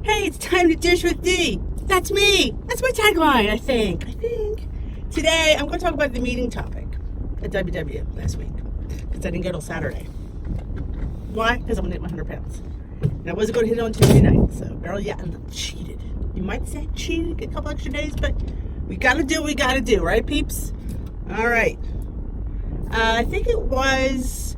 Hey, it's time to dish with D. That's me. That's my tagline, I think. Today, I'm going to talk about the meeting topic at WW last week. Because I didn't go till Saturday. Why? Because I'm going to hit my 100 pounds. And I wasn't going to hit it on Tuesday night. So, barely, I cheated. You might say cheated, get a couple extra days, but we got to do what we got to do, right, peeps? All right. I think it was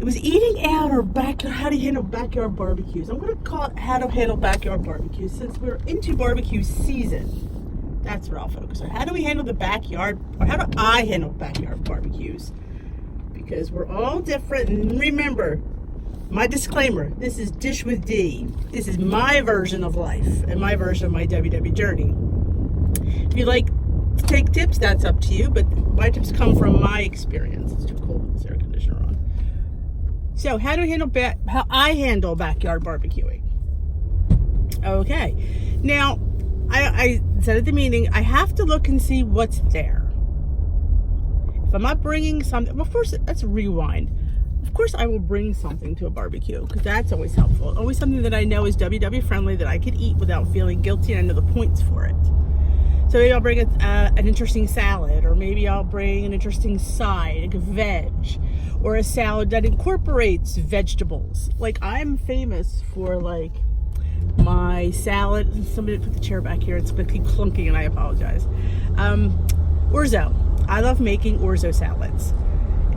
eating out or backyard, how to handle backyard barbecues. I'm going to call it how to handle backyard barbecues since we're into barbecue season. That's what I'll focus on. How do we handle the backyard, or how do I handle backyard barbecues? Because we're all different. And remember, my disclaimer, this is Dish with D. This is my version of life and my version of my WW journey. If you'd like to take tips, that's up to you, but my tips come from my experience. It's too cold with this air conditioner on. So, how I handle backyard barbecuing. Okay. Now, I said at the meeting, I have to look and see what's there. If I'm not bringing something, well, first, let's rewind. Of course, I will bring something to a barbecue because that's always helpful. Always something that I know is WW friendly that I could eat without feeling guilty, and I know the points for it. So maybe I'll bring an interesting salad, or maybe I'll bring an interesting side, like a veg, or a salad that incorporates vegetables. Like, I'm famous for, like, my salad. Somebody put the chair back here. It's going to keep clunking, and I apologize. Orzo. I love making orzo salads.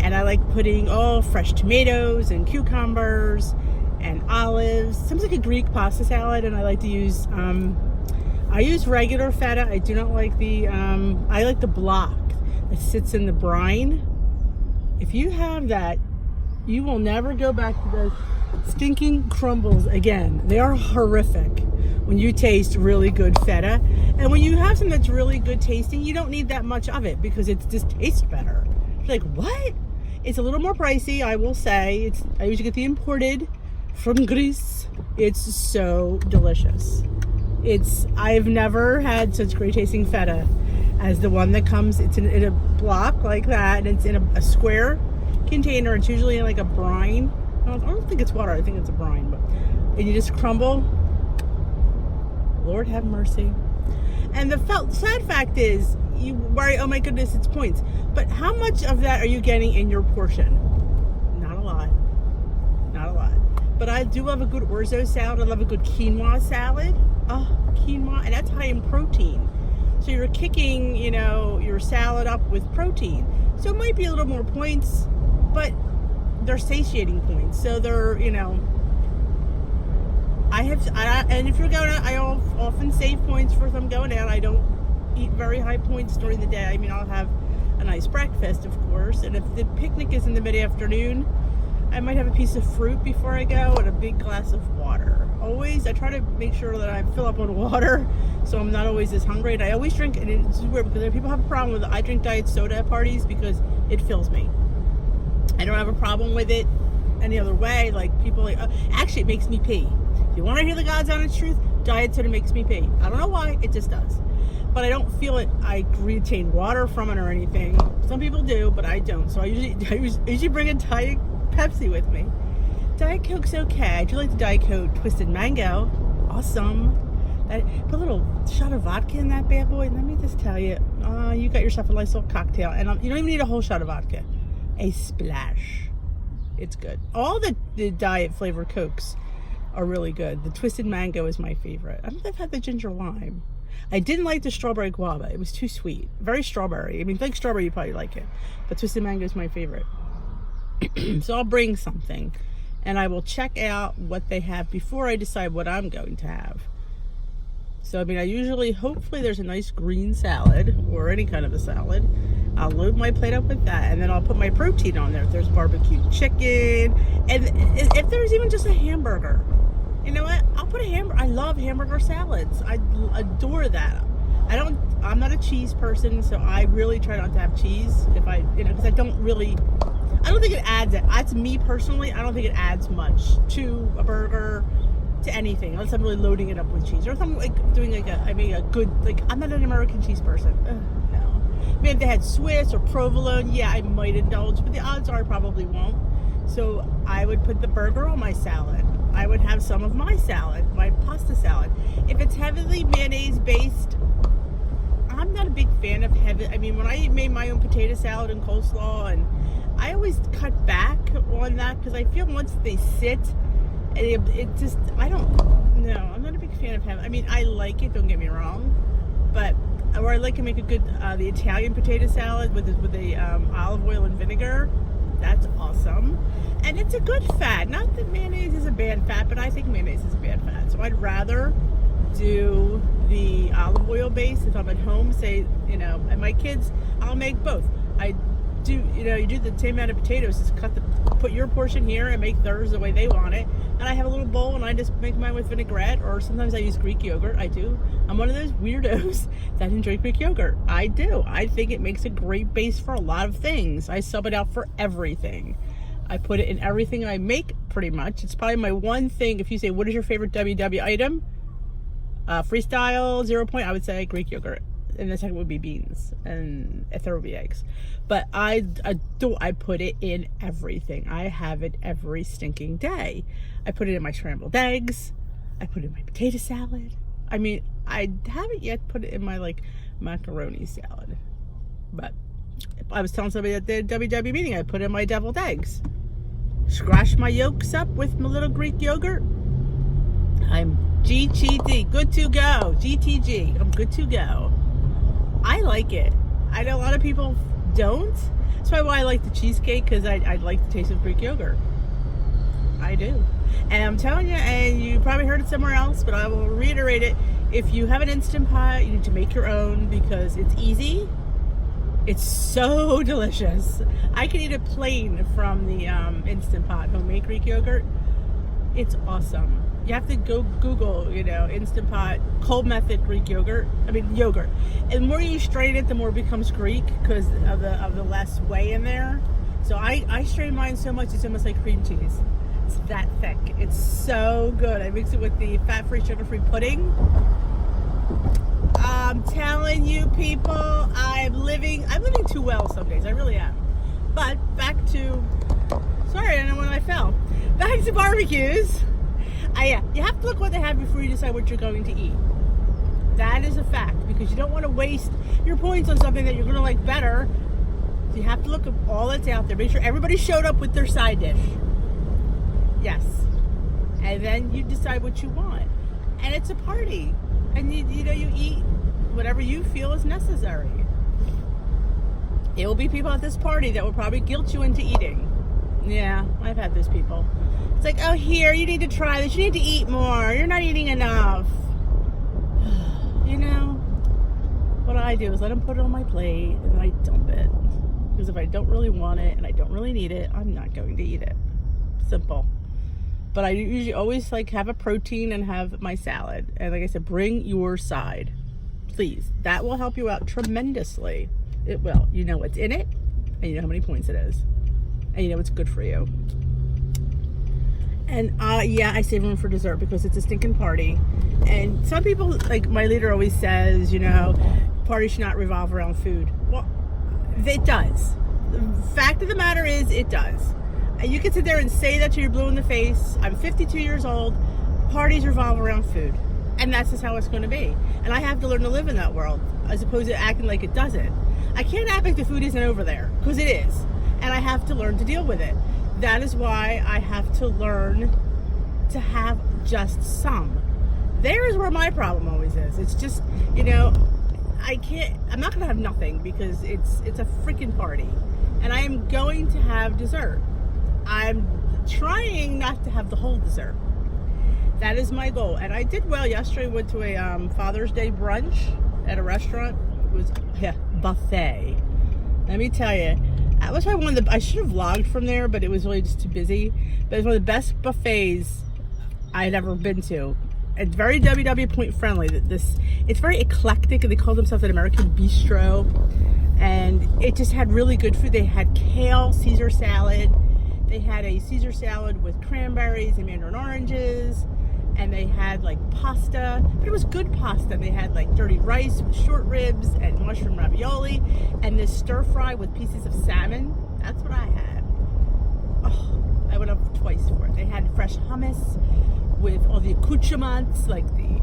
And I like putting, fresh tomatoes and cucumbers and olives. Sometimes like a Greek pasta salad, and I like to use... I use regular feta. I do not like I like the block that sits in the brine. If you have that, you will never go back to those stinking crumbles again. They are horrific when you taste really good feta. And when you have something that's really good tasting, you don't need that much of it because it just tastes better. You're like, what? It's a little more pricey, I will say. I usually get the imported from Greece. It's so delicious. I've never had such great tasting feta as the one that comes, it's in a block like that, and it's in a square container. It's usually in like a brine. I don't think it's water, I think it's a brine, and you just crumble. Lord have mercy. And the sad fact is, you worry, oh my goodness, it's points. But how much of that are you getting in your portion? Not a lot. But I do love a good orzo salad. I love a good quinoa salad. Oh, quinoa, and that's high in protein. So you're kicking, your salad up with protein. So it might be a little more points, but they're satiating points. So they're, and if you're going out, I often save points for if I'm going out. I don't eat very high points during the day. I mean, I'll have a nice breakfast, of course. And if the picnic is in the mid-afternoon, I might have a piece of fruit before I go and a big glass of water. Always, I try to make sure that I fill up on water so I'm not always as hungry. And I always drink, and it's weird because people have a problem with it. I drink diet soda at parties because it fills me. I don't have a problem with it any other way. Like, people actually, it makes me pee. If you want to hear the God's honest truth, diet soda makes me pee. I don't know why, it just does. But I don't feel it, I retain water from it or anything. Some people do, but I don't. So I usually bring a Diet Pepsi with me. Diet Coke's okay. I do like the Diet Coke Twisted Mango. Awesome. Put a little shot of vodka in that bad boy. Let me just tell you, you got yourself a nice little cocktail. And you don't even need a whole shot of vodka. A splash. It's good. All the diet flavored Cokes are really good. The Twisted Mango is my favorite. I don't think I've had the ginger lime. I didn't like the strawberry guava. It was too sweet. Very strawberry. I mean, if you like strawberry, you probably like it. But Twisted Mango is my favorite. So I'll bring something, and I will check out what they have before I decide what I'm going to have. So, I mean, hopefully there's a nice green salad, or any kind of a salad. I'll load my plate up with that, and then I'll put my protein on there. If there's barbecue chicken, and if there's even just a hamburger, you know what? I'll put a hamburger. I love hamburger salads. I adore that. I'm not a cheese person, so I really try not to have cheese because I don't think it adds it. That's me personally. I don't think it adds much to a burger, to anything, unless I'm really loading it up with cheese. Or if I'm doing a good, I'm not an American cheese person. No. I mean, if they had Swiss or provolone, yeah, I might indulge, but the odds are I probably won't. So I would put the burger on my salad. I would have some of my salad, my pasta salad. If it's heavily mayonnaise based, I'm not a big fan of heavy. I mean, when I made my own potato salad and coleslaw, and I always cut back on that because I feel once they sit, it just, I don't know. I'm not a big fan of heavy. I mean, I like it, don't get me wrong, but or I like to make a good the Italian potato salad with the olive oil and vinegar. That's awesome, and it's a good fat. Not that mayonnaise is a bad fat, but I think mayonnaise is a bad fat. So I'd rather do the olive oil base if I'm at home. Say, and my kids, I'll make both. I do, you do the same amount of potatoes. Just put your portion here and make theirs the way they want it. And I have a little bowl and I just make mine with vinaigrette, or sometimes I use Greek yogurt. I do. I'm one of those weirdos that enjoy Greek yogurt. I do. I think it makes a great base for a lot of things. I sub it out for everything. I put it in everything I make pretty much. It's probably my one thing. If you say, what is your favorite WW item? Freestyle, 0 point, I would say Greek yogurt. And the second would be beans, and a third would be eggs. But I put it in everything. I have it every stinking day. I put it in my scrambled eggs. I put it in my potato salad. I mean, I haven't yet put it in my macaroni salad. But I was telling somebody at the WW meeting, I put in my deviled eggs. Scratch my yolks up with my little Greek yogurt. I'm GTD, good to go. GTG, I'm good to go. I like it. I know a lot of people don't. That's probably why I like the cheesecake, because I like the taste of Greek yogurt. I do. And I'm telling you, and you probably heard it somewhere else, but I will reiterate it. If you have an Instant Pot, you need to make your own, because it's easy. It's so delicious. I can eat it plain from the Instant Pot, homemade Greek yogurt. It's awesome. You have to go Google, Instant Pot, cold method Greek yogurt. Yogurt. And the more you strain it, the more it becomes Greek because of the less whey in there. So I strain mine so much, it's almost like cream cheese. It's that thick. It's so good. I mix it with the fat-free, sugar-free pudding. I'm telling you, people, I'm living too well some days. I really am. But back to, sorry, I don't know when I fell. Back to barbecues. You have to look what they have before you decide what you're going to eat. That is a fact, because you don't want to waste your points on something that you're going to like better. So you have to look at all that's out there. Make sure everybody showed up with their side dish. Yes. And then you decide what you want. And it's a party. And you eat whatever you feel is necessary. There will be people at this party that will probably guilt you into eating. Yeah, I've had those people. It's like, oh, here, you need to try this. You need to eat more. You're not eating enough. What I do is let them put it on my plate and then I dump it. Because if I don't really want it and I don't really need it, I'm not going to eat it. Simple. But I usually always have a protein and have my salad. And like I said, bring your side. Please. That will help you out tremendously. It will. You know what's in it and you know how many points it is. And you know it's good for you. And I save them for dessert because it's a stinking party. And some people, like my leader always says, parties should not revolve around food. Well, it does. The fact of the matter is, it does. And you can sit there and say that till you're blue in the face. I'm 52 years old. Parties revolve around food. And that's just how it's going to be. And I have to learn to live in that world, as opposed to acting like it doesn't. I can't act like the food isn't over there, because it is. And I have to learn to deal with it. That is why I have to learn to have just some. There is where my problem always is. It's just, I'm not going to have nothing because it's a freaking party. And I am going to have dessert. I'm trying not to have the whole dessert. That is my goal. And I did well yesterday. Went to a Father's Day brunch at a restaurant. It was buffet. Let me tell you. That was probably I should have vlogged from there, but it was really just too busy. But it's one of the best buffets I had ever been to. It's very WW point friendly. It's very eclectic, and they call themselves an American bistro. And it just had really good food. They had kale Caesar salad. They had a Caesar salad with cranberries and mandarin oranges. And they had pasta, but it was good pasta. They had dirty rice with short ribs and mushroom ravioli, and this stir fry with pieces of salmon. That's what I had. Oh, I went up twice for it. They had fresh hummus with all the accoutrements, like the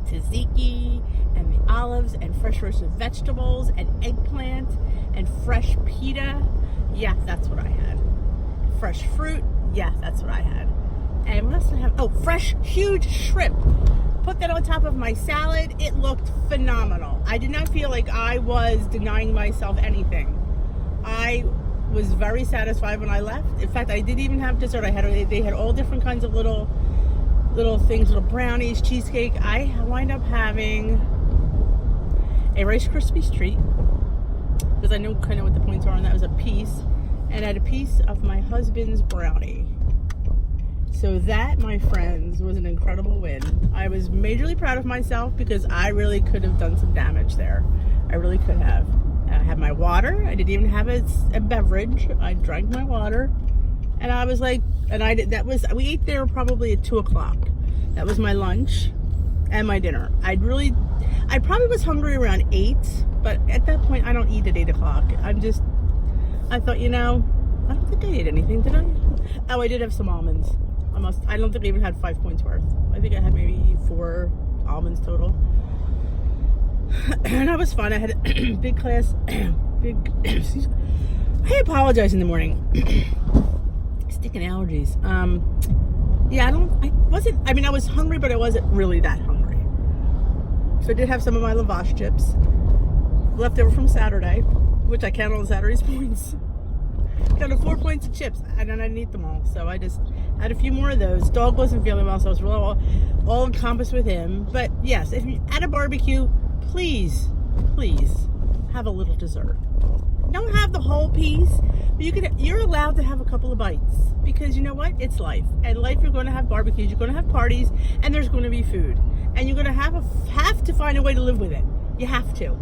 tzatziki and the olives and fresh roasted vegetables and eggplant and fresh pita. Yeah, that's what I had. Fresh fruit. Yeah, that's what I had. And what else did I have? Oh, fresh, huge shrimp. Put that on top of my salad. It looked phenomenal. I did not feel like I was denying myself anything. I was very satisfied when I left. In fact, I didn't even have dessert. They had all different kinds of little things, little brownies, cheesecake. I wind up having a Rice Krispies treat because I know kind of what the points are, and that was a piece. And I had a piece of my husband's brownie. So that, my friends, was an incredible win. I was majorly proud of myself because I really could have done some damage there. I really could have. I had my water. I didn't even have a beverage. I drank my water. And I was like, we ate there probably at 2 o'clock. That was my lunch and my dinner. I probably was hungry around 8, but at that point I don't eat at 8 o'clock. I thought, I don't think I ate anything, did I? Oh, I did have some almonds. I don't think I even had 5 points worth. I think I had maybe 4 almonds total. And that was fun. I had a big class, I apologize in the morning. Sticking allergies. I was hungry, but I wasn't really that hungry. So I did have some of my lavash chips left over from Saturday, which I count on Saturday's points. Counted 4 points of chips, and then I didn't eat them all. So I just had a few more of those. Dog wasn't feeling well, so I was really all encompassed with him. But yes, if you're at a barbecue, please have a little dessert. Don't have the whole piece, but you're allowed to have a couple of bites, because you know what? It's life. And life, you're going to have barbecues, you're going to have parties, and there's going to be food. And you're going to have to find a way to live with it. You have to,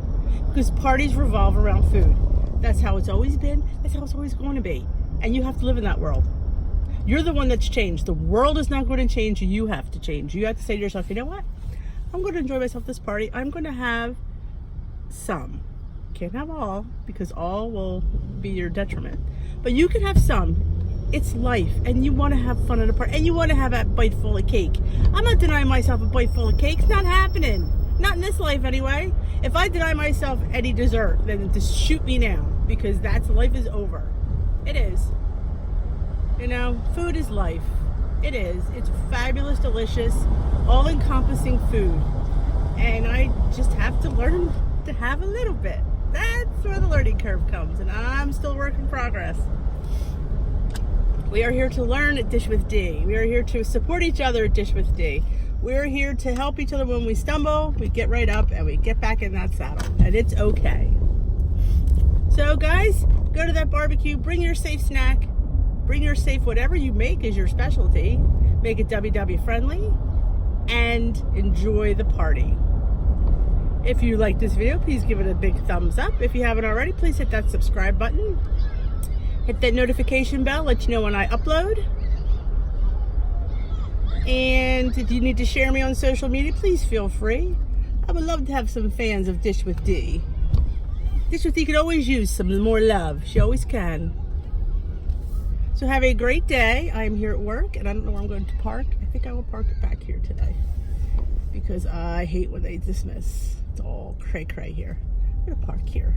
because parties revolve around food. That's how it's always been. That's how it's always going to be. And you have to live in that world. You're the one that's changed. The world is not going to change. You have to change. You have to say to yourself, you know what? I'm going to enjoy myself this party. I'm going to have some. Can't have all, because all will be your detriment. But you can have some. It's life, and you want to have fun at a party, and you want to have a bite full of cake. I'm not denying myself a bite full of cake. It's not happening. Not in this life, anyway. If I deny myself any dessert, then just shoot me now, because life is over. It is. Food is life. It is. It's fabulous, delicious, all-encompassing food. And I just have to learn to have a little bit. That's where the learning curve comes, and I'm still a work in progress. We are here to learn at Dish with D. We are here to support each other at Dish with D. We're here to help each other when we stumble. We get right up and we get back in that saddle, and it's okay. So guys, go to that barbecue, bring your safe snack, bring your safe whatever you make is your specialty. Make it WW friendly and enjoy the party. If you like this video, please give it a big thumbs up. If you haven't already, please hit that subscribe button. Hit that notification bell, let you know when I upload. And if you need to share me on social media, please feel free. I would love to have some fans of Dish with D. Dish with D could always use some more love. She always can. So have a great day. I'm here at work, and I don't know where I'm going to park. I think I will park it back here today, because I hate when they dismiss. It's all cray-cray here. I'm going to park here.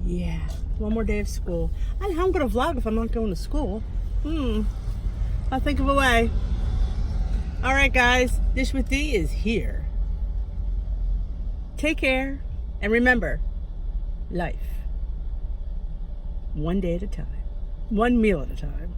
Yeah, one more day of school. I don't know how I'm going to vlog if I'm not going to school. I'll think of a way. All right, guys. Dish with D is here. Take care. And remember, life. One day at a time. One meal at a time.